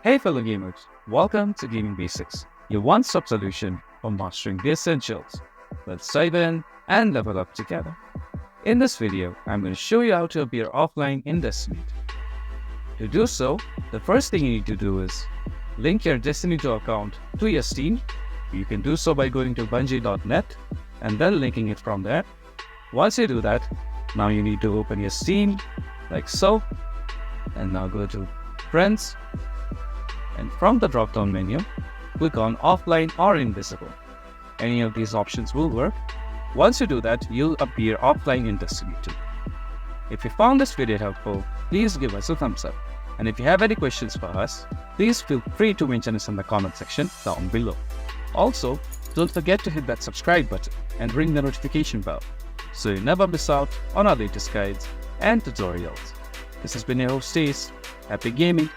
Hey fellow gamers, welcome to Gaming Basics, your one-stop solution for mastering the essentials. Let's dive in and level up together. In this video, I'm going to show you how to appear offline in Destiny 2. To do so, the first thing you need to do is link your Destiny 2 account to your Steam. You can do so by going to bungie.net and then linking it from there. Once you do that, now you need to open your Steam like so, and now go to Friends. And from the drop-down menu, click on Offline or Invisible. Any of these options will work. Once you do that, you'll appear offline in Destiny 2. If you found this video helpful, please give us a thumbs up. And if you have any questions for us, please feel free to mention us in the comment section down below. Also, don't forget to hit that subscribe button and ring the notification bell so you never miss out on our latest guides and tutorials. This has been your host Stace. Happy gaming!